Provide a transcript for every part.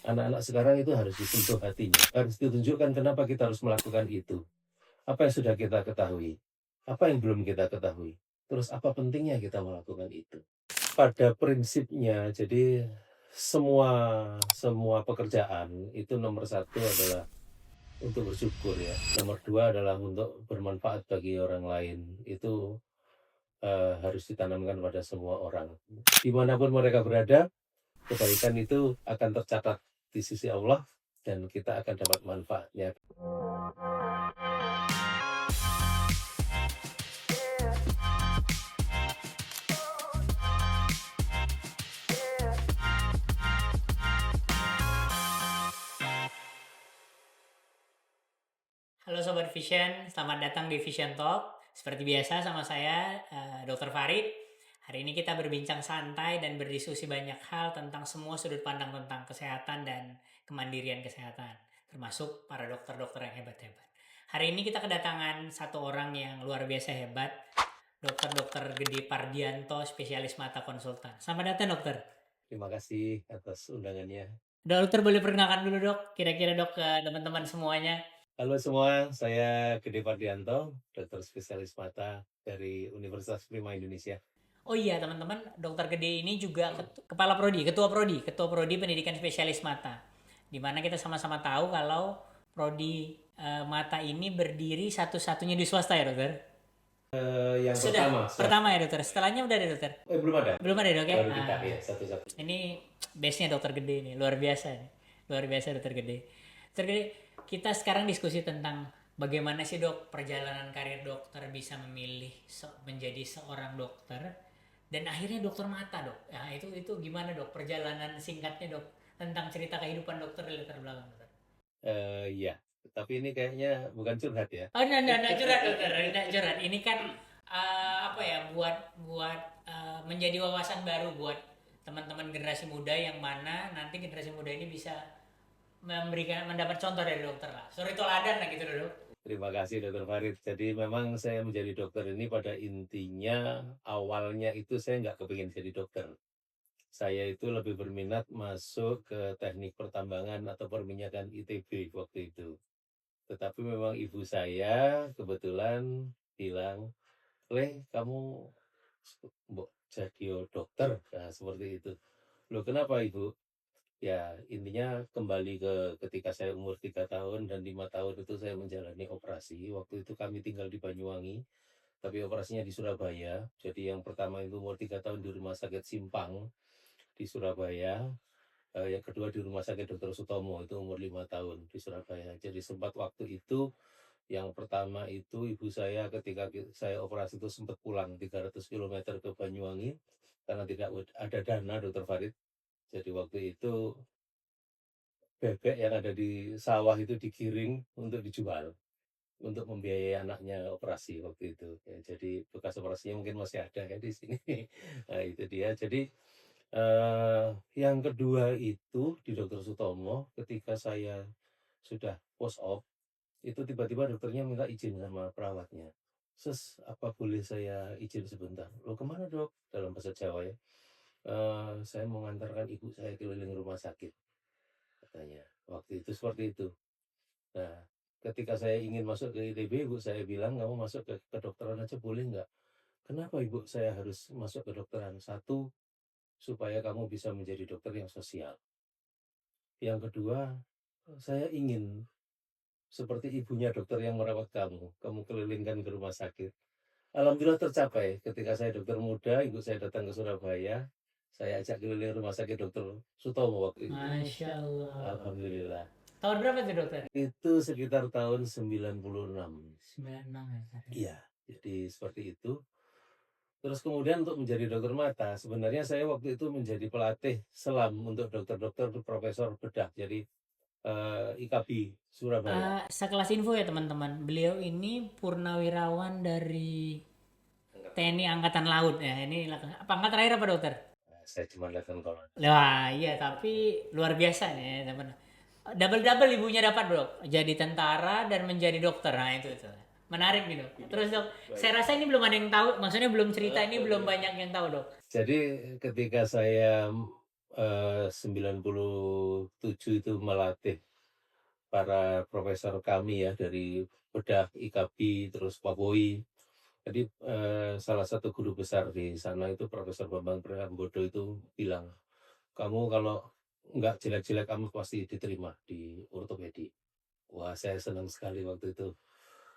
Anak-anak sekarang itu harus disentuh hatinya, harus ditunjukkan kenapa kita harus melakukan itu. Apa yang sudah kita ketahui, apa yang belum kita ketahui, terus apa pentingnya kita melakukan itu. Pada prinsipnya, jadi semua semua pekerjaan itu nomor satu adalah untuk bersyukur ya, nomor 2 adalah untuk bermanfaat bagi orang lain. Itu, harus ditanamkan pada semua orang. Dimanapun mereka berada, kebaikan itu akan tercatat di sisi Allah dan kita akan dapat manfaatnya. Halo Sobat Vision, selamat datang di Vision Talk. Seperti biasa sama saya, Dr. Farid. Hari ini kita berbincang santai dan berdiskusi banyak hal tentang semua sudut pandang tentang kesehatan dan kemandirian kesehatan. Termasuk para dokter-dokter yang hebat-hebat. Hari ini kita kedatangan satu orang yang luar biasa hebat. Dr. Gede Pardianto, spesialis mata konsultan. Selamat datang dokter. Terima kasih atas undangannya. Dokter boleh perkenalkan dulu dok, kira-kira dok ke teman-teman semuanya. Halo semua, saya Gede Pardianto, dokter spesialis mata dari Universitas Prima Indonesia. Oh iya teman-teman, Dokter Gede ini juga kepala prodi, ketua prodi pendidikan spesialis mata. Dimana kita sama-sama tahu kalau prodi mata ini berdiri satu-satunya di swasta ya dokter. Yang Sudah, pertama, pertama ya dokter. Setelahnya udah ada dokter. belum ada, Belum ada dok ya. baru kita ya satu-satu. Ini base-nya Dokter Gede ini, luar biasa nih. Luar biasa Dokter Gede. Dokter Gede, kita sekarang diskusi tentang bagaimana sih dok perjalanan karir dokter bisa memilih menjadi seorang dokter dan akhirnya dokter mata dok. Nah itu gimana dok perjalanan singkatnya dok tentang cerita kehidupan dokter di latar belakang dokter. Iya, tapi ini kayaknya bukan curhat ya. Oh enggak curhat dokter, enggak curhat. Ini kan apa ya buat buat menjadi wawasan baru buat teman-teman generasi muda yang mana nanti generasi muda ini bisa mendapat contoh dari dokter lah. Sorry toladan lah gitu dok. Terima kasih Dokter Farid. Jadi memang saya menjadi dokter ini pada intinya awalnya itu saya nggak kepingin jadi dokter. Saya itu lebih berminat masuk ke teknik pertambangan atau perminyakan ITB waktu itu. Tetapi memang ibu saya kebetulan bilang, "Leh, kamu mbok jadi dokter." Nah, seperti itu. Loh, kenapa Ibu? Ya, intinya kembali ke ketika saya umur 3 tahun dan 5 tahun itu saya menjalani operasi. Waktu itu kami tinggal di Banyuwangi, tapi operasinya di Surabaya. Jadi yang pertama itu umur 3 tahun di Rumah Sakit Simpang di Surabaya. Yang kedua di Rumah Sakit Dr. Sutomo itu umur 5 tahun di Surabaya. Jadi sempat waktu itu yang pertama itu ibu saya ketika saya operasi itu sempat pulang 300 kilometer ke Banyuwangi karena tidak ada dana Dokter Farid. Jadi waktu itu bebek yang ada di sawah itu digiring untuk dijual, untuk membiayai anaknya operasi waktu itu. Ya, jadi bekas operasinya mungkin masih ada ya di sini. Nah, itu dia. Jadi yang kedua itu di Dokter Sutomo ketika saya sudah post op, itu tiba-tiba dokternya minta izin sama perawatnya. "Sus, apa boleh saya izin sebentar?" "Loh, kemana Dok?" Dalam bahasa Jawa ya. "Saya mau ngantarkan ibu saya keliling rumah sakit," katanya. Waktu itu seperti itu. Nah, ketika saya ingin masuk ke ITB, ibu saya bilang, "Kamu masuk ke kedokteran aja boleh nggak?" "Kenapa ibu saya harus masuk kedokteran?" "Satu, supaya kamu bisa menjadi dokter yang sosial. Yang kedua, saya ingin seperti ibunya dokter yang merawat kamu, kamu kelilingkan ke rumah sakit." Alhamdulillah tercapai. Ketika saya dokter muda, ibu saya datang ke Surabaya, saya ajak keliling rumah sakit Dokter Sutomo waktu itu. Masya Allah. Alhamdulillah. Tahun berapa tuh dokter? Itu sekitar tahun 96. 96 ya. Iya, jadi seperti itu. Terus kemudian untuk menjadi dokter mata, sebenarnya saya waktu itu menjadi pelatih selam untuk dokter-dokter profesor bedah, jadi IKB Surabaya. Sekelas info ya teman-teman, beliau ini purnawirawan dari TNI Angkatan Laut ya. Ini pangkat terakhir apa dokter? Nah, saya cuma lihatkan kalau Wah iya tapi luar biasa nih ya, teman. Double-double ibunya dapat bro. Jadi tentara dan menjadi dokter. Nah itu. Menarik nih dok. Terus dok, saya rasa ini belum ada yang tahu. Maksudnya belum cerita ini belum banyak yang tahu dok. jadi ketika saya 97 itu melatih para profesor kami ya dari bedah IKB, terus Papoi. Jadi, salah satu guru besar di sana itu Profesor Bambang Priambodo itu bilang, "Kamu kalau nggak jelek-jelek kamu pasti diterima di ortopedi." Wah, saya senang sekali waktu itu.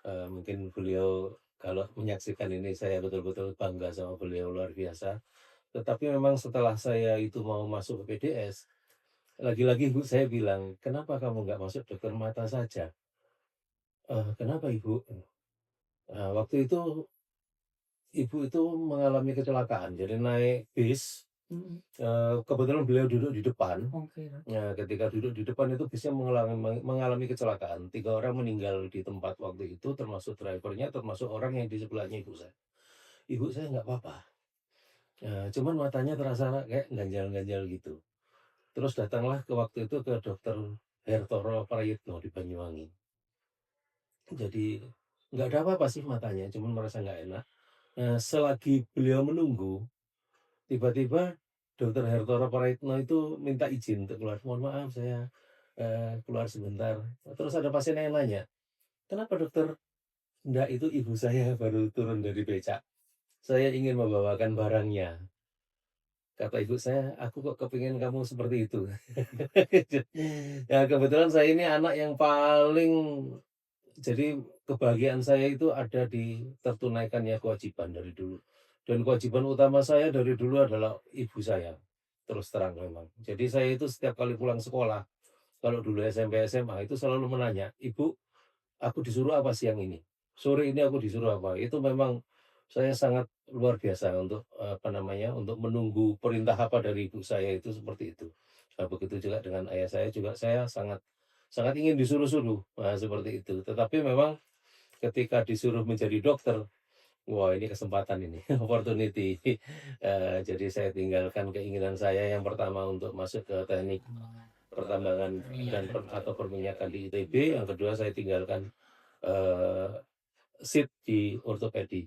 Mungkin beliau kalau menyaksikan ini saya betul-betul bangga sama beliau, luar biasa. Tetapi memang setelah saya itu mau masuk ke PDS, lagi-lagi ibu saya bilang, "Kenapa kamu nggak masuk dokter mata saja?" "Kenapa Ibu?" Waktu itu ibu itu mengalami kecelakaan, jadi naik bis, kebetulan beliau duduk di depan. Oke. Ketika duduk di depan itu bisnya mengalami kecelakaan. 3 orang meninggal di tempat waktu itu, termasuk drivernya, termasuk orang yang di sebelahnya ibu saya. Ibu saya nggak apa-apa, cuman matanya terasa kayak ganjal-ganjal gitu. Terus datanglah ke waktu itu ke dokter Hertoro Prayitno di Banyuwangi. Jadi, nggak ada apa-apa sih matanya, cuman merasa nggak enak. Selagi beliau menunggu, tiba-tiba dokter Hertoro Prayitno itu minta izin untuk keluar, "Mohon maaf saya, keluar sebentar." Terus ada pasien yang nanya, "Kenapa dokter?" "Enggak, itu ibu saya baru turun dari becak. Saya ingin membawakan barangnya." Kata ibu saya, "Aku kok kepingin kamu seperti itu." Ya kebetulan saya ini anak yang paling jadi kebahagiaan saya itu ada di tertunaikannya kewajiban dari dulu. Dan kewajiban utama saya dari dulu adalah ibu saya, terus terang memang. Jadi saya itu setiap kali pulang sekolah, kalau dulu SMP, SMA itu selalu menanya, "Ibu, aku disuruh apa siang ini? Sore ini aku disuruh apa?" Itu memang saya sangat luar biasa untuk, apa namanya, untuk menunggu perintah apa dari ibu saya itu seperti itu. Begitu juga dengan ayah saya juga saya sangat sangat ingin disuruh-suruh, seperti itu. Tetapi memang ketika disuruh menjadi dokter, wah ini kesempatan ini, opportunity. Jadi saya tinggalkan keinginan saya yang pertama untuk masuk ke teknik pertambangan dan atau perminyakan di ITB, yang kedua saya tinggalkan, eee, seat di ortopedi.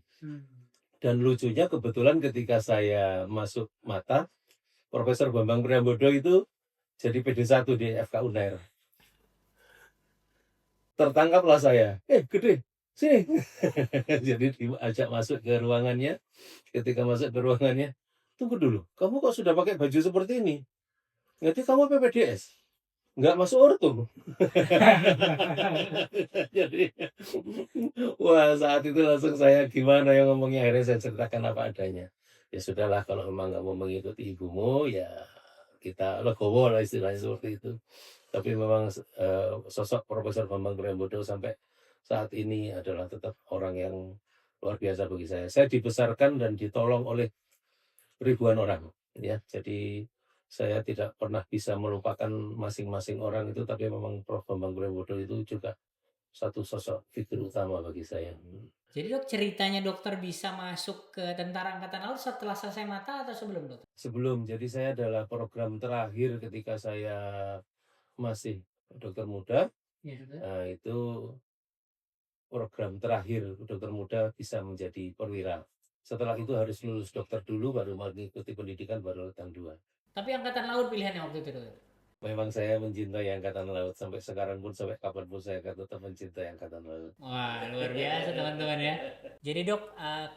Dan lucunya kebetulan ketika saya masuk mata, Profesor Bambang Priambodo itu jadi PD1 di FK Unair. Tertangkaplah saya, Gede, sini." Jadi diajak masuk ke ruangannya, ketika masuk ke ruangannya, "Tunggu dulu, kamu kok sudah pakai baju seperti ini? Berarti kamu PPDS? Nggak masuk orto?" Jadi, wah saat itu langsung saya gimana ya ngomongnya, akhirnya saya ceritakan apa adanya. "Ya sudahlah kalau memang nggak mau mengikuti ibumu, ya kita legowo lah istilahnya seperti itu." Tapi memang sosok Profesor Bambang Priambodo sampai saat ini adalah tetap orang yang luar biasa bagi saya. Saya dibesarkan dan ditolong oleh ribuan orang, ya. Jadi saya tidak pernah bisa melupakan masing-masing orang itu, tapi memang Prof. Bambang Priambodo itu juga satu sosok figur utama bagi saya. Jadi dok, ceritanya dokter bisa masuk ke Tentara Angkatan Laut setelah selesai mata atau sebelum dokter? Sebelum, jadi saya adalah program terakhir ketika saya masih dokter muda, Iya dokter. itu program terakhir dokter muda bisa menjadi perwira. Setelah itu harus lulus dokter dulu baru mengikuti pendidikan baru tahun 2. Tapi Angkatan Laut pilihannya waktu itu dokter? Memang saya mencintai angkatan laut sampai sekarang pun, sampai kapan pun saya akan tetap mencintai angkatan laut. Wah, luar biasa teman-teman ya. Jadi dok,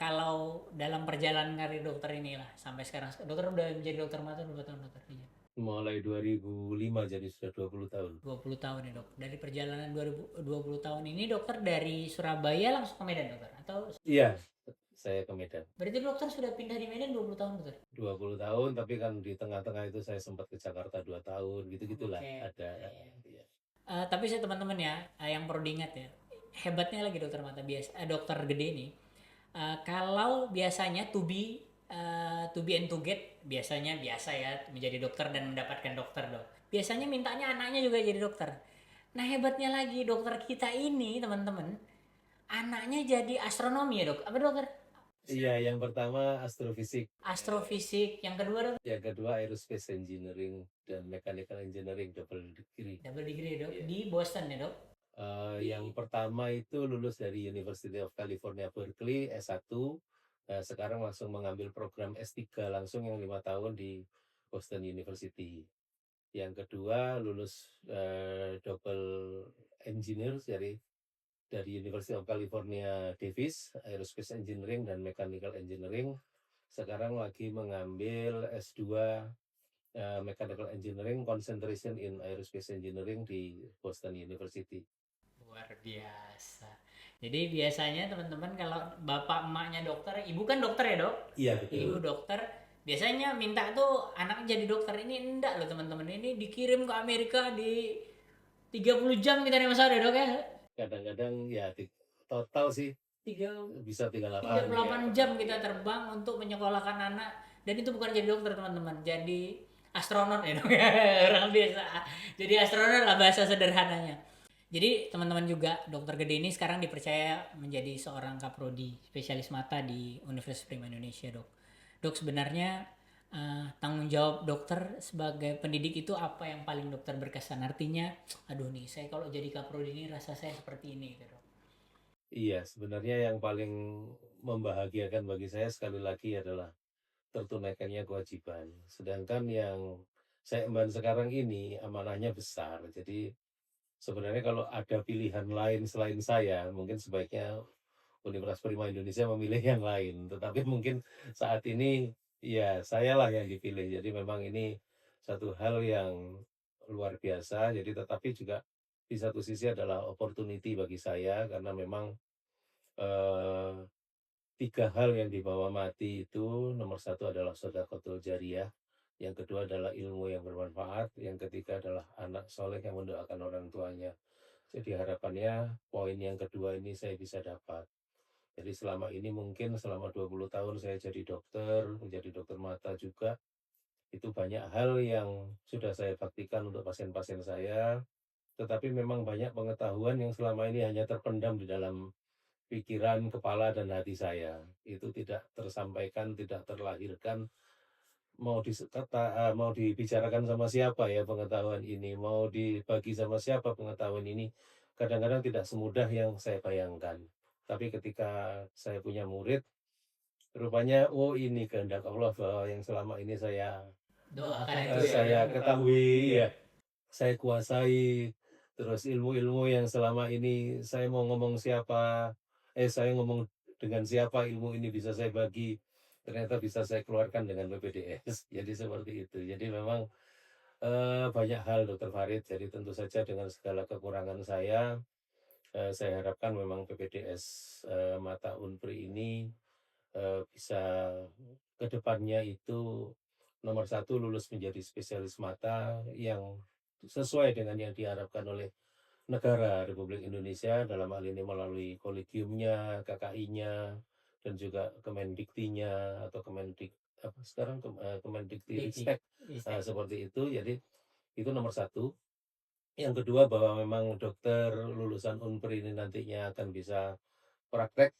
kalau dalam perjalanan karir dokter inilah sampai sekarang, dokter udah menjadi dokter mata berapa tahun dokter? Iya. Mulai 2005 jadi sudah 20 tahun. 20 tahun ya dok. Dari perjalanan 2020 tahun ini dokter dari Surabaya langsung ke Medan dokter? Atau Iya, saya ke Medan. berarti dokter sudah pindah di Medan 20 tahun dokter? 20 tahun, tapi kan di tengah-tengah itu saya sempat ke Jakarta 2 tahun, gitu-gitulah. Oke. Ada, Iya. ya. Tapi saya teman-teman ya, yang perlu diingat ya, hebatnya lagi dokter mata biasa, dokter gede ini. Kalau biasanya to be and to get biasanya biasa ya menjadi dokter dan mendapatkan dokter dok. Biasanya mintanya anaknya juga jadi dokter. Nah hebatnya lagi dokter kita ini teman-teman, anaknya jadi astronomi ya dok. Apa dokter? Iya, yang pertama astrofisik, Astrofisik. Yang kedua dok? yang kedua aerospace engineering dan mechanical engineering double degree. Double degree ya, dok. Iya. Di Boston ya dok. Yang pertama itu lulus dari University of California Berkeley S1, sekarang langsung mengambil program S3 langsung yang 5 tahun di Boston University. Yang kedua lulus double engineer dari University of California Davis, Aerospace Engineering dan Mechanical Engineering. Sekarang lagi mengambil S2 Mechanical Engineering, Concentration in Aerospace Engineering di Boston University. Luar biasa. Jadi biasanya teman-teman kalau bapak emaknya dokter, ibu kan dokter ya dok? Iya betul. Ibu dokter, biasanya minta tuh anak jadi dokter. Ini enggak loh teman-teman, ini dikirim ke Amerika di 30 jam kita nih masa dok ya? Kadang-kadang ya total sih bisa 38 jam kita terbang untuk menyekolahkan anak, dan itu bukan jadi dokter teman-teman, jadi astronot ya dok ya. Orang biasa jadi astronot lah bahasa sederhananya. Jadi teman-teman juga, dokter Gede ini sekarang dipercaya menjadi seorang kaprodi spesialis mata di Universitas Prima Indonesia dok. Dok sebenarnya tanggung jawab dokter sebagai pendidik itu apa yang paling dokter berkesan? Artinya, aduh nih saya kalau jadi kaprodi ini rasa saya seperti ini gitu dok. Iya, sebenarnya yang paling membahagiakan bagi saya sekali lagi adalah tertunaikannya kewajiban. Sedangkan yang saya emban sekarang ini amanahnya besar. Jadi sebenarnya kalau ada pilihan lain selain saya, mungkin sebaiknya Universitas Prima Indonesia memilih yang lain. Tetapi mungkin saat ini ya sayalah yang dipilih. Jadi memang ini satu hal yang luar biasa. Jadi tetapi juga di satu sisi adalah opportunity bagi saya karena memang eh, 3 hal yang dibawa mati itu, nomor 1 adalah shadaqatul jariyah, yang kedua adalah ilmu yang bermanfaat, yang ketiga adalah anak soleh yang mendoakan orang tuanya. Jadi harapannya poin yang kedua ini saya bisa dapat. Jadi selama ini mungkin selama 20 tahun saya jadi dokter, menjadi dokter mata juga, itu banyak hal yang sudah saya baktikan untuk pasien-pasien saya, tetapi memang banyak pengetahuan yang selama ini hanya terpendam di dalam pikiran, kepala, dan hati saya. Itu tidak tersampaikan, tidak terlahirkan. Mau dibicarakan sama siapa ya pengetahuan ini, mau dibagi sama siapa pengetahuan ini, kadang-kadang tidak semudah yang saya bayangkan. Tapi ketika saya punya murid, rupanya, oh ini kehendak Allah bahwa yang selama ini Doakan itu ya. saya ketahui, ya, saya kuasai, terus ilmu-ilmu yang selama ini saya mau ngomong saya ngomong dengan siapa, ilmu ini bisa saya bagi, ternyata bisa saya keluarkan dengan PPDS. Jadi seperti itu. Jadi memang banyak hal Dokter Farid. Jadi tentu saja dengan segala kekurangan saya harapkan memang PPDS Mata Unpri ini bisa kedepannya itu nomor 1 lulus menjadi spesialis mata yang sesuai dengan yang diharapkan oleh negara Republik Indonesia dalam hal ini melalui kolegiumnya, KKI-nya, dan juga Kemendiktinya atau Kemendikti seperti itu. Jadi itu nomor 1. Yang kedua bahwa memang dokter lulusan Unpri ini nantinya akan bisa praktek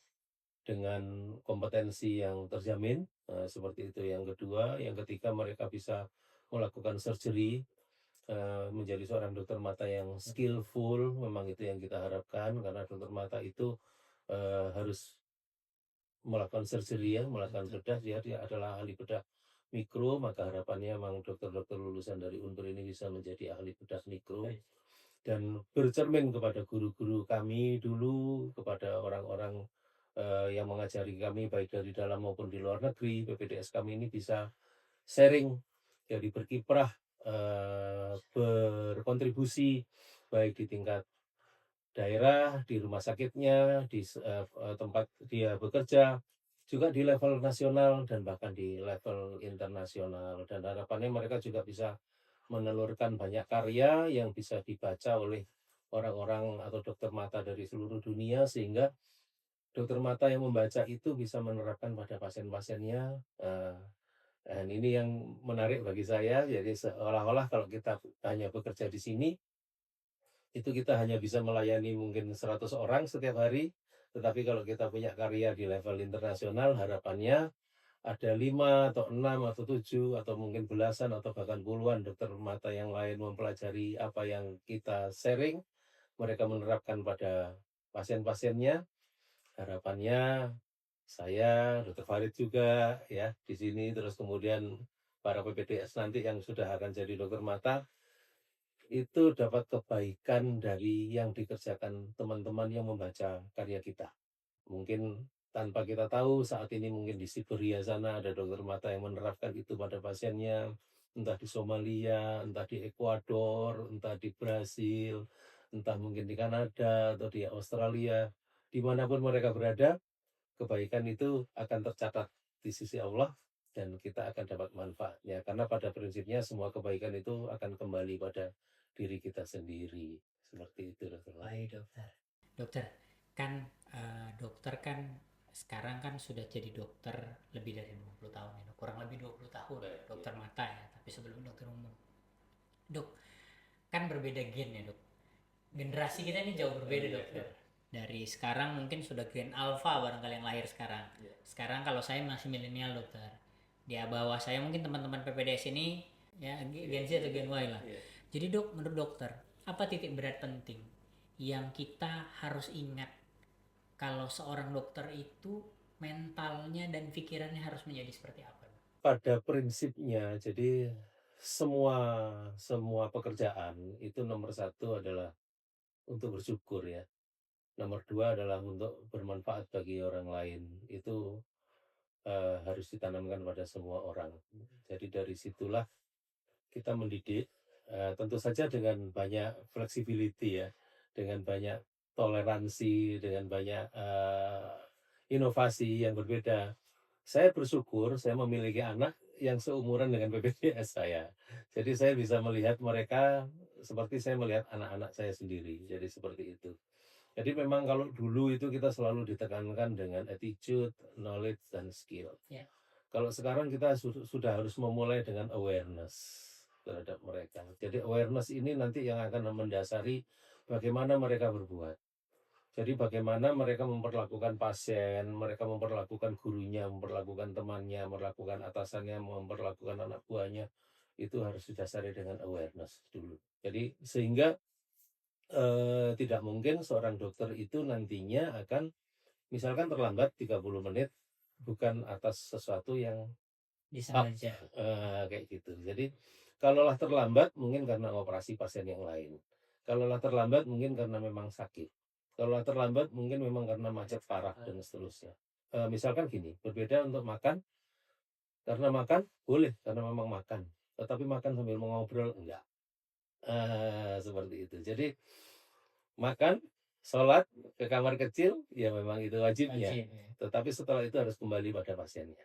dengan kompetensi yang terjamin, seperti itu yang kedua. Yang ketiga mereka bisa melakukan surgery, menjadi seorang dokter mata yang skillful, memang itu yang kita harapkan karena dokter mata itu harus melakukan surgery ya, melakukan bedah, dia adalah ahli bedah mikro, maka harapannya memang dokter-dokter lulusan dari Unpri ini bisa menjadi ahli bedah mikro dan bercermin kepada guru-guru kami dulu, kepada orang-orang yang mengajari kami baik dari dalam maupun di luar negeri. PPDS kami ini bisa sharing, jadi berkiprah, berkontribusi baik di tingkat daerah, di rumah sakitnya, di tempat dia bekerja, juga di level nasional dan bahkan di level internasional. Dan harapannya mereka juga bisa menelurkan banyak karya yang bisa dibaca oleh orang-orang atau dokter mata dari seluruh dunia sehingga dokter mata yang membaca itu bisa menerapkan pada pasien-pasiennya. Dan ini yang menarik bagi saya, jadi seolah-olah kalau kita hanya bekerja di sini, itu kita hanya bisa melayani mungkin 100 orang setiap hari, tetapi kalau kita punya karya di level internasional, harapannya ada 5 atau 6 atau 7 atau mungkin belasan atau bahkan puluhan dokter mata yang lain mempelajari apa yang kita sharing, mereka menerapkan pada pasien-pasiennya. Harapannya saya, Dokter Farid juga ya di sini, terus kemudian para PPDS nanti yang sudah akan jadi dokter mata, itu dapat kebaikan dari yang dikerjakan teman-teman yang membaca karya kita. Mungkin tanpa kita tahu saat ini mungkin di Siberia sana ada dokter mata yang menerapkan itu pada pasiennya, entah di Somalia, entah di Ekuador, entah di Brasil, entah mungkin di Kanada atau di Australia. Dimanapun mereka berada, kebaikan itu akan tercatat di sisi Allah dan kita akan dapat manfaatnya. Karena pada prinsipnya semua kebaikan itu akan kembali pada diri kita sendiri. Seperti itu, Dokter Farid. Baik dokter. Dokter, kan dokter kan sekarang kan sudah jadi dokter lebih dari 20 tahun ya, Dok. Kurang lebih 20 tahun dokter mata ya, tapi sebelum dokter umum. Dok, kan berbeda gen ya, Dok. Generasi kita ini jauh berbeda, dokter. Dari sekarang mungkin sudah gen alpha barangkali yang lahir sekarang. Sekarang kalau saya masih milenial, dokter. Di bawah saya mungkin teman-teman PPDS ini ya gen Z atau gen Y lah. Jadi dok, menurut dokter, apa titik berat penting yang kita harus ingat kalau seorang dokter itu mentalnya dan pikirannya harus menjadi seperti apa? Pada prinsipnya, jadi semua semua pekerjaan itu nomor satu adalah untuk bersyukur ya. Nomor dua adalah untuk bermanfaat bagi orang lain. Itu harus ditanamkan pada semua orang. Jadi dari situlah kita mendidik, tentu saja dengan banyak flexibility ya, dengan banyak toleransi, dengan banyak inovasi yang berbeda. Saya bersyukur saya memiliki anak yang seumuran dengan PPDS saya. Jadi saya bisa melihat mereka seperti saya melihat anak-anak saya sendiri. Jadi seperti itu. Jadi memang kalau dulu itu kita selalu ditekankan dengan attitude, knowledge, dan skill. Ya. Kalau sekarang kita sudah harus memulai dengan awareness terhadap mereka. Jadi awareness ini nanti yang akan mendasari bagaimana mereka berbuat. Jadi bagaimana mereka memperlakukan pasien, mereka memperlakukan gurunya, memperlakukan temannya, memperlakukan atasannya, memperlakukan anak buahnya, itu harus didasari dengan awareness dulu. Jadi sehingga tidak mungkin seorang dokter itu nantinya akan misalkan terlambat 30 menit bukan atas sesuatu yang Disengaja. kayak gitu. Jadi kalaulah terlambat mungkin karena operasi pasien yang lain. Kalaulah terlambat mungkin karena memang sakit. Kalaulah terlambat mungkin memang karena macet parah dan seterusnya. Misalkan gini, berbeda untuk makan, karena makan boleh karena memang makan. Tetapi makan sambil mengobrol enggak. Seperti itu. Jadi makan, sholat, ke kamar kecil, ya memang itu wajibnya. Wajib, ya. Tetapi setelah itu harus kembali pada pasiennya.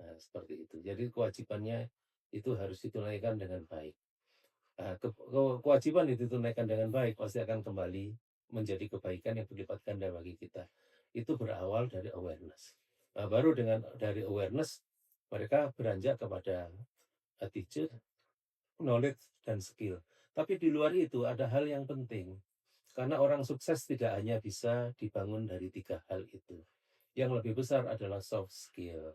Nah, seperti itu. Jadi kewajibannya itu harus ditunaikan dengan baik. Nah, kewajiban itu ditunaikan dengan baik pasti akan kembali menjadi kebaikan yang berlipat ganda bagi kita. Itu berawal dari awareness. Nah, baru dengan dari awareness mereka beranjak kepada attitude, knowledge, dan skill. Tapi di luar itu ada hal yang penting. Karena orang sukses tidak hanya bisa dibangun dari 3 hal itu. Yang lebih besar adalah soft skill.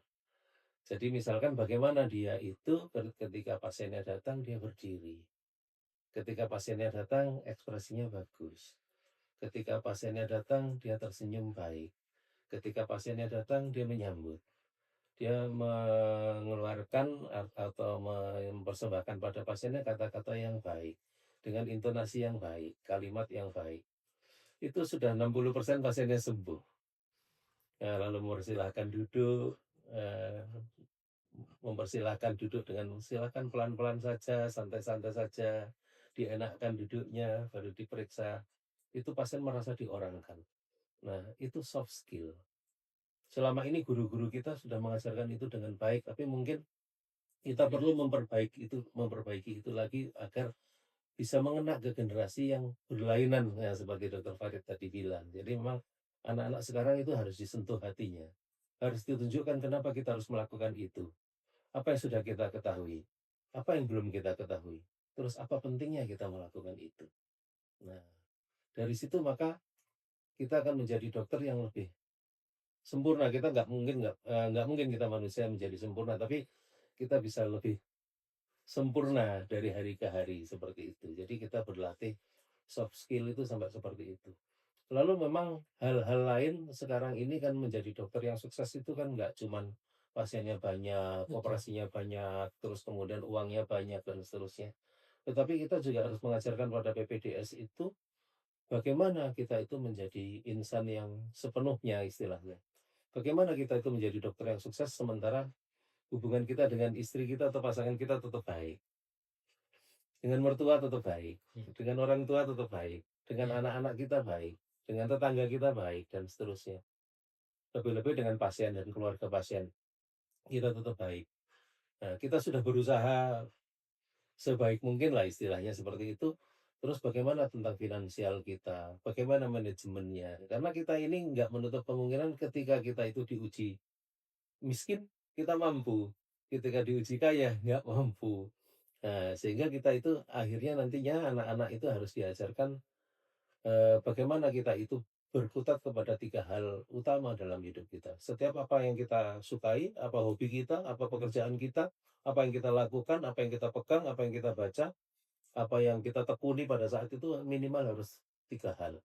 Jadi misalkan bagaimana dia itu ketika pasiennya datang dia berdiri. Ketika pasiennya datang ekspresinya bagus. Ketika pasiennya datang dia tersenyum baik. Ketika pasiennya datang dia menyambut. Dia mengeluarkan atau mempersembahkan pada pasiennya kata-kata yang baik. Dengan intonasi yang baik, kalimat yang baik. Itu sudah 60% pasiennya sembuh. Nah, lalu mempersilahkan duduk, mempersilahkan duduk dengan silakan pelan-pelan saja, santai-santai saja, dienakkan duduknya, baru diperiksa. Itu pasien merasa diorangkan. Nah, itu soft skill. Selama ini guru-guru kita sudah mengajarkan itu dengan baik, tapi mungkin kita perlu memperbaiki itu lagi agar bisa mengena ke generasi yang berlainan ya seperti Dokter Farid tadi bilang. Jadi memang anak-anak sekarang itu harus disentuh hatinya. Harus ditunjukkan kenapa kita harus melakukan itu. Apa yang sudah kita ketahui? Apa yang belum kita ketahui? Terus apa pentingnya kita melakukan itu? Nah, dari situ maka kita akan menjadi dokter yang lebih sempurna. Kita nggak mungkin kita manusia menjadi sempurna, tapi kita bisa lebih sempurna dari hari ke hari seperti itu. Jadi kita berlatih soft skill itu sampai seperti itu. Lalu memang hal-hal lain sekarang ini kan menjadi dokter yang sukses itu kan nggak cuman pasiennya banyak, Betul. operasinya banyak, terus kemudian uangnya banyak dan seterusnya. Tetapi kita juga harus mengajarkan pada PPDS itu bagaimana kita itu menjadi insan yang sepenuhnya istilahnya. Bagaimana kita itu menjadi dokter yang sukses sementara hubungan kita dengan istri kita atau pasangan kita tetap baik. Dengan mertua tetap baik, dengan orang tua tetap baik, dengan anak-anak kita baik, dengan tetangga kita baik, dan seterusnya. Lebih-lebih dengan pasien dan keluarga pasien, kita tetap baik. Nah, kita sudah berusaha sebaik mungkin lah istilahnya seperti itu. Terus bagaimana tentang finansial kita, bagaimana manajemennya. Karena kita ini nggak menutup kemungkinan ketika kita itu diuji miskin, kita mampu. Ketika diuji kaya, nggak mampu. Nah, sehingga kita itu akhirnya nantinya anak-anak itu harus diajarkan bagaimana kita itu berkutat kepada 3 hal utama dalam hidup kita. Setiap apa yang kita sukai, apa hobi kita, apa pekerjaan kita, apa yang kita lakukan, apa yang kita pegang, apa yang kita baca, apa yang kita tekuni pada saat itu minimal harus 3 hal.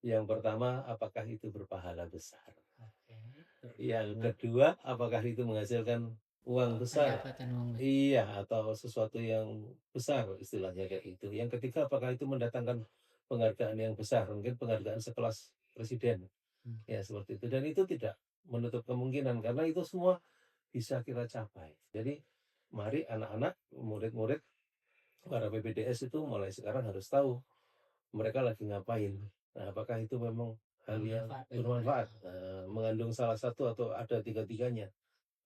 Yang pertama, apakah itu berpahala besar? Yang kedua, apakah itu menghasilkan uang besar? Pendapatan uang besar. Iya, atau sesuatu yang besar istilahnya kayak gitu. Yang ketiga, apakah itu mendatangkan penghargaan yang besar, mungkin penghargaan sekelas presiden. Ya, seperti itu. Dan itu tidak menutup kemungkinan karena itu semua bisa kita capai. Jadi, mari anak-anak, murid-murid para PPDS itu mulai sekarang harus tahu mereka lagi ngapain. Nah, apakah itu memang hal yang bermanfaat, mengandung salah satu atau ada tiga-tiganya.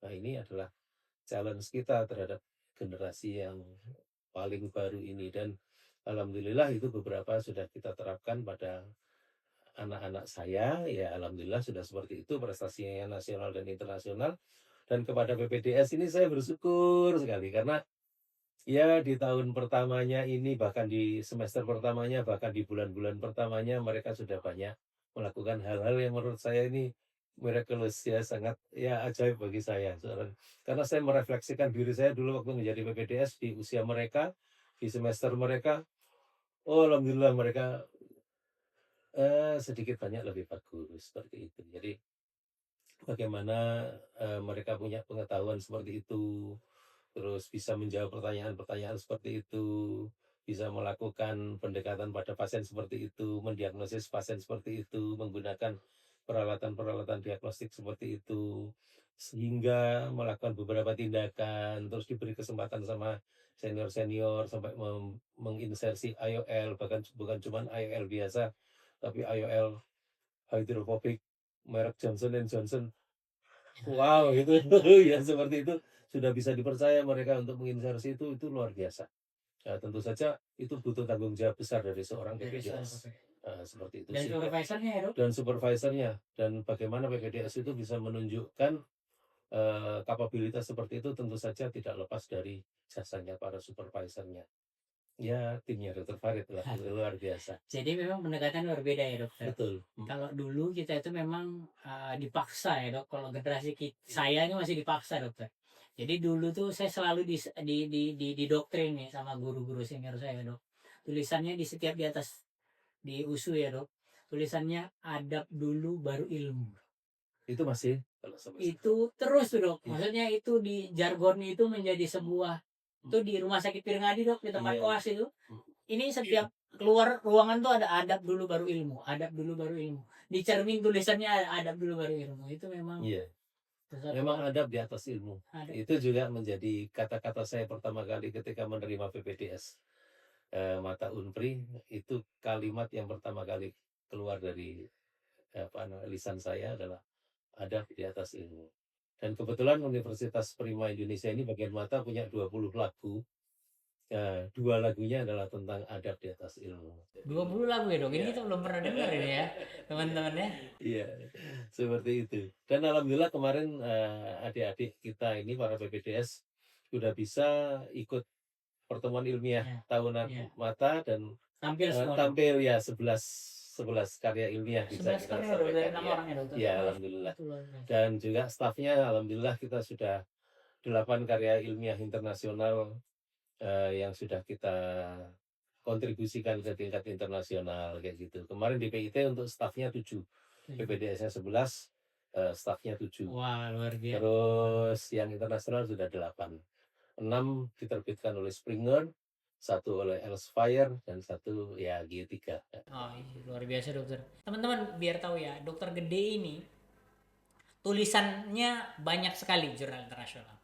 Nah, ini adalah challenge kita terhadap generasi yang paling baru ini dan alhamdulillah itu beberapa sudah kita terapkan pada anak-anak saya, ya alhamdulillah sudah seperti itu prestasinya nasional dan internasional. Dan kepada PPDS ini saya bersyukur sekali karena ya di tahun pertamanya ini bahkan di semester pertamanya bahkan di bulan-bulan pertamanya mereka sudah banyak melakukan hal-hal yang menurut saya ini miraculous ya sangat ya ajaib bagi saya. Karena saya merefleksikan diri saya dulu waktu menjadi PPDS di usia mereka, di semester mereka, oh alhamdulillah mereka sedikit banyak lebih bagus seperti itu. Jadi bagaimana mereka punya pengetahuan seperti itu, terus bisa menjawab pertanyaan-pertanyaan seperti itu, bisa melakukan pendekatan pada pasien seperti itu, mendiagnosis pasien seperti itu, menggunakan peralatan-peralatan diagnostik seperti itu, sehingga melakukan beberapa tindakan, terus diberi kesempatan sama senior-senior sampai menginsersi IOL, bahkan bukan cuma IOL biasa, tapi IOL hydrophobic merek Johnson& Johnson. Wow, itu ya seperti itu sudah bisa dipercaya mereka untuk menginsersi itu luar biasa. Ya, tentu saja itu butuh tanggung jawab besar dari seorang PPDS. Seperti itu Dan sih. supervisornya ya, Dok? Dan supervisornya dan bagaimana PPDS itu bisa menunjukkan kapabilitas seperti itu tentu saja tidak lepas dari jasanya para supervisornya. Ya, timnya Dr. Farid lah, itu luar biasa. Jadi memang pendekatan berbeda ya, Dokter. Betul. Kalau dulu kita itu memang dipaksa ya, Dok. Kalau generasi saya ini masih dipaksa, Dokter. Jadi dulu tuh saya selalu didoktrin nih sama guru-guru senior saya, Dok. Tulisannya di setiap di atas di USU ya, Dok. Tulisannya adab dulu baru ilmu. Itu masih kalau sampai Itu terus tuh, Dok. Iya. Maksudnya itu di jargon itu menjadi sebuah itu di rumah sakit Pirngadi, Dok, di tempat Iya. koas itu. Ini setiap keluar ruangan tuh ada adab dulu baru ilmu, adab dulu baru ilmu. Di cermin tulisannya ada adab dulu baru ilmu. Itu memang Iya. sesuatu Memang adab di atas ilmu. adab. Itu juga menjadi kata-kata saya pertama kali ketika menerima PPDS mata Unpri, itu kalimat yang pertama kali keluar dari lisan saya adalah adab di atas ilmu. Dan kebetulan Universitas Prima Indonesia ini bagian mata punya 20 lagu. 2 lagunya adalah tentang adab di atas ilmu. 20 lagu ya, Dok. Ini Iya. kita belum pernah dengar ini ya, teman-teman ya. Iya, seperti itu. Dan alhamdulillah kemarin adik-adik kita ini para PPDS sudah bisa ikut pertemuan ilmiah Ya. tahunan Ya. mata dan Tampil semua. tampil ya 11 karya ilmiah bisa 11 kita karya, Dok, dari sampaikan 6 ya. orang ya, Dokter. Ya, alhamdulillah. Itu luar biasa. Dan juga stafnya alhamdulillah kita sudah 8 karya ilmiah internasional yang sudah kita kontribusikan ke tingkat internasional kayak gitu. Kemarin di PIT untuk stafnya 7, PPDS-nya 11, stafnya 7. Wah, luar biasa. Terus yang internasional sudah 8. 6 diterbitkan oleh Springer, 1 oleh Elsevier, dan 1 ya G3. Oh, iya, luar biasa dokter. Teman-teman biar tahu ya, dokter gede ini tulisannya banyak sekali jurnal internasional.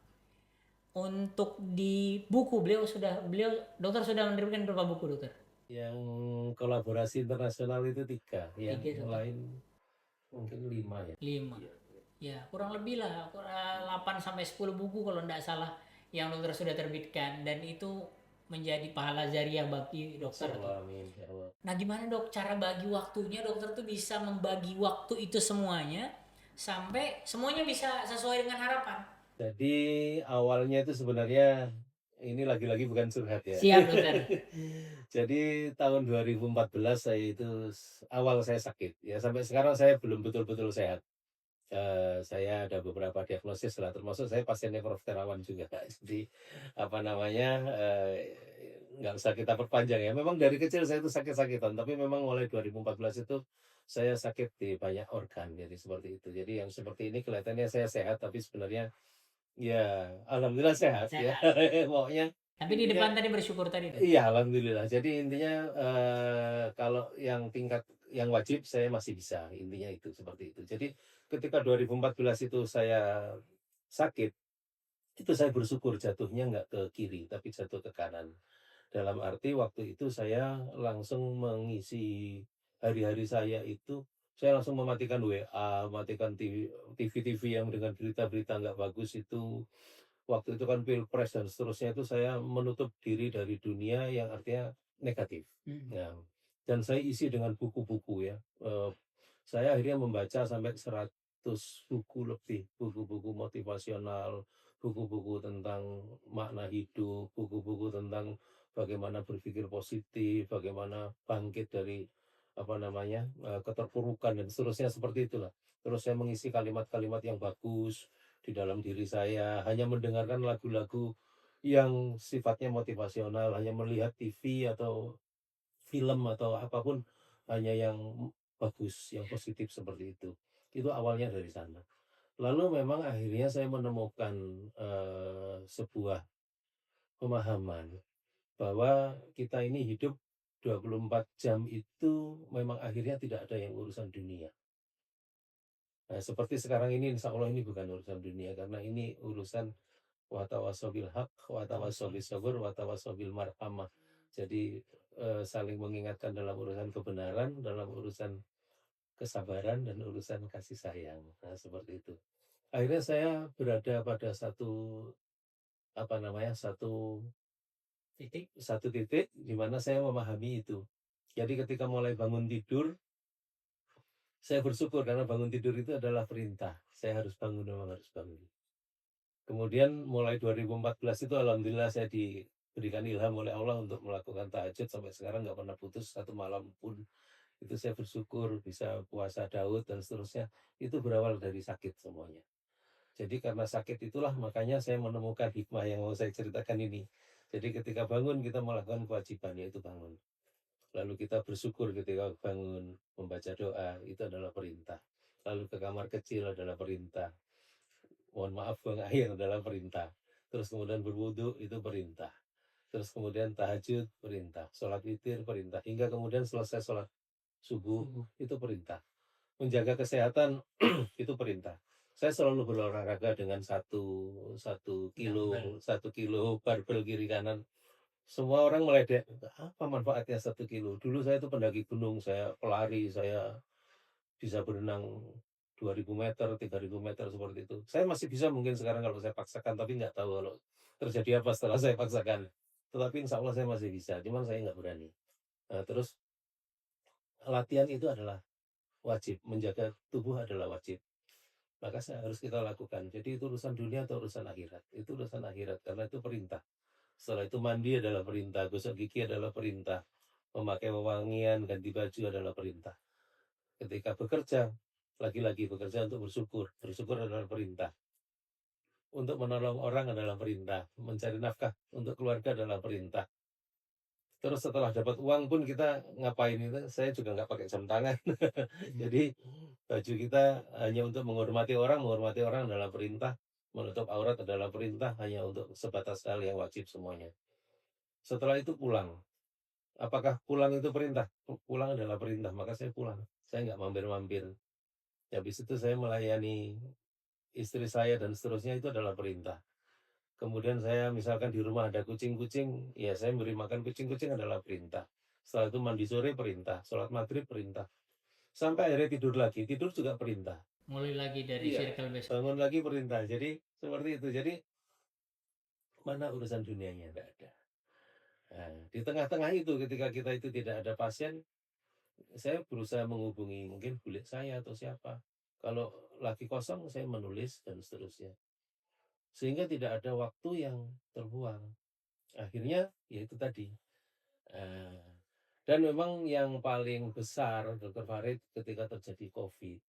Untuk di buku beliau dokter sudah menerbitkan berapa buku dokter? Yang kolaborasi internasional itu 3, yang 3 dokter. lain mungkin 5 ya. 5. Iya. Ya, kurang lebih lah, 8 sampai 10 buku kalau tidak salah yang dokter sudah terbitkan, dan itu menjadi pahala jariah bagi dokter. Insyaallah, amin ya Allah. Nah, gimana dok cara bagi waktunya, dokter tuh bisa membagi waktu itu semuanya sampai semuanya bisa sesuai dengan harapan? Jadi awalnya itu sebenarnya ini lagi-lagi bukan curhat ya. Siap dokter. Jadi tahun 2014 saya itu awal saya sakit ya, sampai sekarang saya belum betul-betul sehat. Saya ada beberapa diagnosis lah, termasuk saya pasiennya Prof. Terawan juga. Jadi apa namanya, nggak usah kita perpanjang ya. Memang dari kecil saya itu sakit-sakitan, tapi memang mulai 2014 itu saya sakit di banyak organ, jadi seperti itu. Jadi yang seperti ini kelihatannya saya sehat, tapi sebenarnya ya alhamdulillah sehat ya. Sehat. Pokoknya Tapi di intinya depan tadi bersyukur tadi tuh. iya alhamdulillah. Jadi intinya, kalau yang tingkat yang wajib saya masih bisa, intinya itu seperti itu. Jadi ketika 2014 itu saya sakit, itu saya bersyukur jatuhnya nggak ke kiri, tapi jatuh ke kanan. Dalam arti waktu itu saya langsung mengisi hari-hari saya itu, saya langsung mematikan WA, mematikan TV-TV yang dengan berita-berita nggak bagus itu. Waktu itu kan pilpres dan seterusnya itu saya menutup diri dari dunia yang artinya negatif. Nah, dan saya isi dengan buku-buku ya. Saya akhirnya membaca sampai 100 buku lebih, buku-buku motivasional, buku-buku tentang makna hidup, buku-buku tentang bagaimana berpikir positif, bagaimana bangkit dari apa namanya, keterpurukan dan seterusnya seperti itulah. Terus saya mengisi kalimat-kalimat yang bagus di dalam diri saya, hanya mendengarkan lagu-lagu yang sifatnya motivasional, hanya melihat TV atau film atau apapun hanya yang bagus, yang positif seperti itu. Itu awalnya dari sana. Lalu memang akhirnya saya menemukan, sebuah pemahaman bahwa kita ini hidup 24 jam itu memang akhirnya tidak ada yang urusan dunia. Nah, seperti sekarang ini insya Allah ini bukan urusan dunia karena ini urusan wa tawassaw bil haq, wa tawassaw bis sabr, wa tawassaw bil marhamah. Jadi, saling mengingatkan dalam urusan kebenaran, dalam urusan kesabaran, dan urusan kasih sayang. Nah, seperti itu. Akhirnya saya berada pada satu, apa namanya, satu titik di mana saya memahami itu. Jadi ketika mulai bangun tidur, saya bersyukur karena bangun tidur itu adalah perintah. Saya harus bangun, memang harus bangun. Kemudian mulai 2014 itu alhamdulillah saya diberikan ilham oleh Allah untuk melakukan tahajud sampai sekarang nggak pernah putus, satu malam pun. Itu saya bersyukur bisa puasa Daud dan seterusnya. Itu berawal dari sakit semuanya. Jadi karena sakit itulah makanya saya menemukan hikmah yang mau saya ceritakan ini. Jadi ketika bangun kita melakukan kewajiban, yaitu bangun. Lalu kita bersyukur ketika bangun, membaca doa, itu adalah perintah. Lalu ke kamar kecil adalah perintah. Mohon maaf buang air adalah perintah. Terus kemudian berwudu itu perintah. Terus kemudian tahajud perintah. Sholat witir perintah. Hingga kemudian selesai sholat subuh itu perintah. Menjaga kesehatan itu perintah. Saya selalu berolahraga dengan satu kilo barbel kiri kanan. Semua orang meledek, apa manfaatnya 1 kilo? Dulu saya itu pendaki gunung, saya pelari, saya bisa berenang 2.000 meter, 3.000 meter seperti itu. Saya masih bisa mungkin sekarang kalau saya paksakan, tapi nggak tahu kalau terjadi apa setelah saya paksakan. Tetapi insya Allah saya masih bisa, cuman saya nggak berani. Nah, terus latihan itu adalah wajib, menjaga tubuh adalah wajib. Maka harus kita lakukan. Jadi itu urusan dunia atau urusan akhirat? Itu urusan akhirat karena itu perintah. Setelah itu mandi adalah perintah, gosok gigi adalah perintah, memakai wewangian, ganti baju adalah perintah. Ketika bekerja, lagi-lagi bekerja untuk bersyukur. Bersyukur adalah perintah. Untuk menolong orang adalah perintah. Mencari nafkah untuk keluarga adalah perintah. Terus setelah dapat uang pun kita ngapain itu? Saya juga nggak pakai jam tangan. Jadi baju kita hanya untuk menghormati orang adalah perintah, menutup aurat adalah perintah, hanya untuk sebatas hal yang wajib semuanya. Setelah itu pulang. Apakah pulang itu perintah? Pulang adalah perintah, maka saya pulang. Saya nggak mampir-mampir. Habis itu saya melayani istri saya dan seterusnya, itu adalah perintah. Kemudian saya misalkan di rumah ada kucing-kucing, ya saya beri makan kucing-kucing adalah perintah. Setelah itu mandi sore perintah, sholat maghrib perintah. Sampai akhirnya tidur juga perintah. Mulai lagi dari Iya, circle besok. bangun lagi perintah. Jadi seperti itu. Jadi mana urusan dunianya, enggak ada. Nah, di tengah-tengah itu ketika kita itu tidak ada pasien, saya berusaha menghubungi mungkin kulit saya atau siapa. Kalau lagi kosong saya menulis dan seterusnya. Sehingga tidak ada waktu yang terbuang. Akhirnya ya itu tadi. eh, dan memang yang paling besar Dr. Farid ketika terjadi COVID.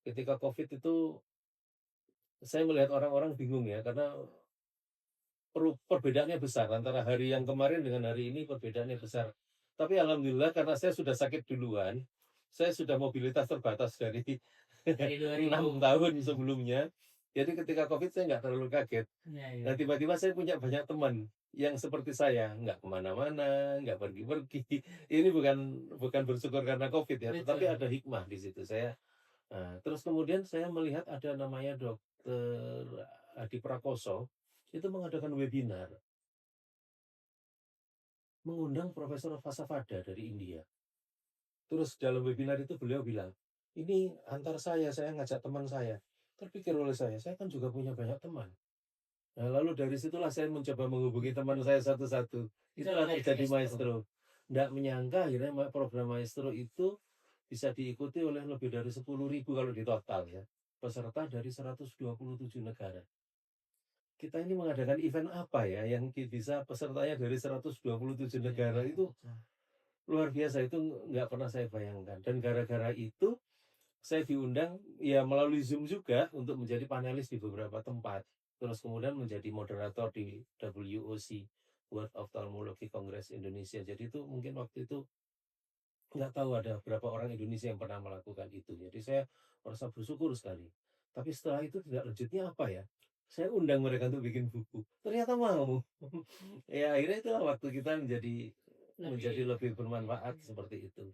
Ketika COVID itu saya melihat orang-orang bingung ya karena perbedaannya besar antara hari yang kemarin dengan hari ini, perbedaannya besar. Tapi alhamdulillah karena saya sudah sakit duluan, saya sudah mobilitas terbatas dari Dari 6 2000. tahun sebelumnya. Jadi ketika COVID saya nggak terlalu kaget. Ya, Nah tiba-tiba saya punya banyak teman yang seperti saya, nggak kemana-mana, nggak pergi-pergi. Ini bukan bersyukur karena COVID ya, tetapi Betul. ada hikmah di situ. Terus kemudian saya melihat ada namanya Dokter Adi Prakoso, itu mengadakan webinar, mengundang Profesor Fasafada dari India. Terus dalam webinar itu beliau bilang, ini antar saya ngajak teman saya. Terpikir oleh saya kan juga punya banyak teman. Nah, lalu dari situlah saya mencoba menghubungi teman saya satu-satu. Itulah terjadi Maestro. Nggak menyangka akhirnya program Maestro itu bisa diikuti oleh lebih dari 10.000 kalau di total ya. Peserta dari 127 negara. Kita ini mengadakan event apa ya yang bisa pesertanya dari 127 negara, itu luar biasa, itu nggak pernah saya bayangkan. Dan gara-gara itu saya diundang ya melalui Zoom juga untuk menjadi panelis di beberapa tempat. Terus kemudian menjadi moderator di WOC, World Ophthalmology Congress Indonesia. Jadi itu mungkin waktu itu nggak tahu ada berapa orang Indonesia yang pernah melakukan itu. Jadi saya merasa bersyukur sekali. Tapi setelah itu tidak lanjutnya apa ya? Saya undang mereka untuk bikin buku. Ternyata mau. Ya akhirnya itulah waktu kita menjadi lebih bermanfaat seperti itu.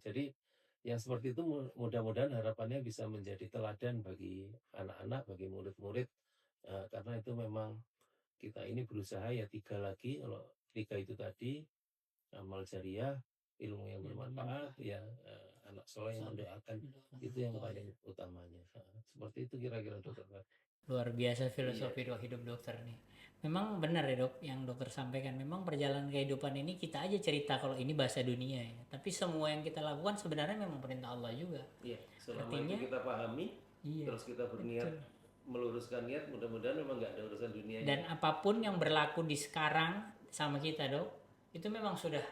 Jadi yang seperti itu mudah-mudahan harapannya bisa menjadi teladan bagi anak-anak, bagi murid-murid. Karena itu memang kita ini berusaha ya 3 lagi. Kalau 3 itu tadi, amal jariah, ilmu yang bermanfaat, ya anak soleh yang mendoakan, itu yang paling utamanya. Seperti itu kira-kira Dokter. Luar biasa filosofi hidup dokter nih. Memang benar ya dok yang dokter sampaikan. Memang perjalanan kehidupan ini kita aja cerita kalau ini bahasa dunia ya. Tapi semua yang kita lakukan sebenarnya memang perintah Allah juga. Iya, selama Artinya, itu kita pahami, iya, terus kita berniat meluruskan niat, mudah-mudahan memang nggak ada urusan dunia. Dan apapun yang berlaku di sekarang sama kita dok, itu memang sudah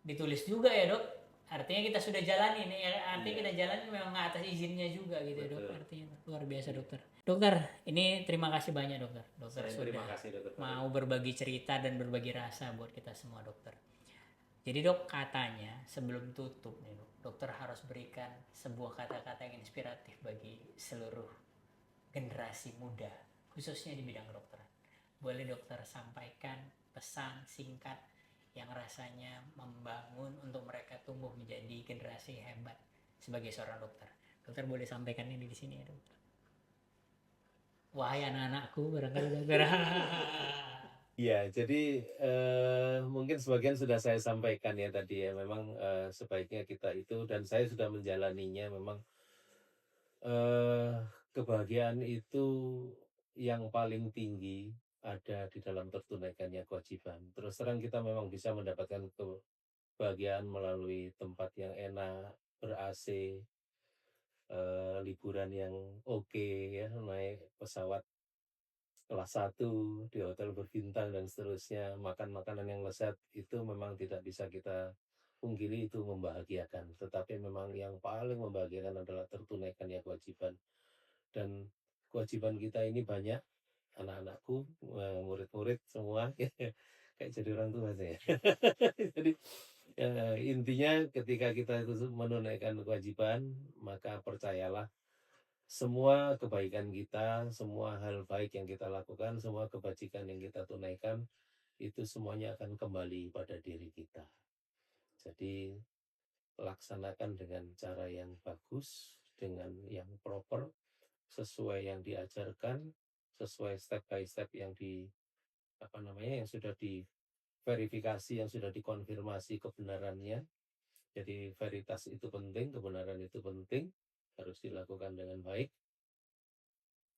ditulis juga ya dok. Artinya kita sudah jalani nih, artinya kita jalani memang atas izinnya juga gitu ya dok. Artinya luar biasa dokter. Dokter, ini terima kasih banyak dokter. Dokter Saya sudah terima kasih Dokter mau berbagi cerita dan berbagi rasa buat kita semua dokter. Jadi dok katanya sebelum tutup nih dok, dokter harus berikan sebuah kata-kata yang inspiratif bagi seluruh generasi muda, khususnya di bidang kedokteran. Boleh dokter sampaikan pesan singkat yang rasanya membangun untuk mereka tumbuh menjadi generasi hebat sebagai seorang dokter. Dokter boleh sampaikan ini di sini ya dokter. Wahai anak-anakku barangkali dokter. Ya, jadi mungkin sebagian sudah saya sampaikan ya tadi ya. Memang sebaiknya kita itu, dan saya sudah menjalaninya, memang kebahagiaan itu yang paling tinggi ada di dalam tertunaikannya kewajiban. Terus terang kita memang bisa mendapatkan kebahagiaan melalui tempat yang enak, ber-AC, liburan yang oke ya, naik pesawat kelas 1 di hotel berbintang dan seterusnya, makan makanan yang lezat, itu memang tidak bisa kita pungkiri itu membahagiakan. Tetapi memang yang paling membahagiakan adalah tertunaikannya kewajiban. Dan kewajiban kita ini banyak, anak-anakku, murid-murid semua, kayak jadi orang tua saya. Jadi Intinya ketika kita itu menunaikan kewajiban, maka percayalah semua kebaikan kita, semua hal baik yang kita lakukan, semua kebajikan yang kita tunaikan, itu semuanya akan kembali pada diri kita. Jadi laksanakan dengan cara yang bagus, dengan yang proper, sesuai yang diajarkan, sesuai step by step yang yang sudah diverifikasi, yang sudah dikonfirmasi kebenarannya. Jadi veritas itu penting, kebenaran itu penting, harus dilakukan dengan baik.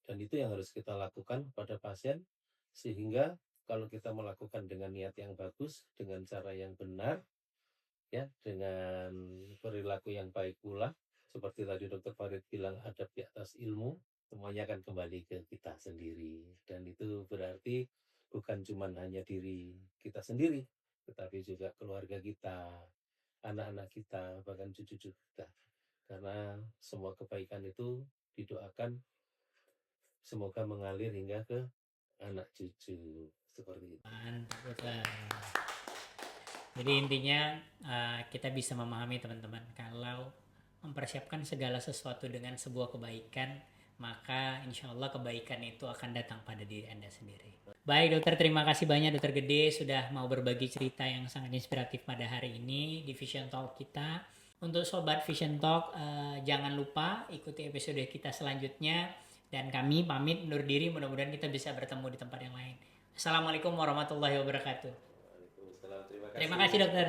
Dan itu yang harus kita lakukan pada pasien, sehingga kalau kita melakukan dengan niat yang bagus, dengan cara yang benar, ya, dengan perilaku yang baik pula, seperti tadi Dokter Farid bilang, adab di atas ilmu, semuanya akan kembali ke kita sendiri. Dan itu berarti bukan cuma hanya diri kita sendiri, tetapi juga keluarga kita, anak-anak kita, bahkan cucu-cucu kita. Karena semua kebaikan itu didoakan semoga mengalir hingga ke anak cucu. Seperti itu. Mantap, Dokter. Jadi intinya kita bisa memahami teman-teman, kalau mempersiapkan segala sesuatu dengan sebuah kebaikan, maka insya Allah kebaikan itu akan datang pada diri Anda sendiri. Baik dokter, terima kasih banyak Dokter Gede sudah mau berbagi cerita yang sangat inspiratif pada hari ini di Vision Talk kita. Untuk Sobat Vision Talk, jangan lupa ikuti episode kita selanjutnya. Dan kami pamit undur diri, mudah-mudahan kita bisa bertemu di tempat yang lain. Assalamualaikum warahmatullahi wabarakatuh. Waalaikumsalam. Terima kasih. Terima kasih dokter.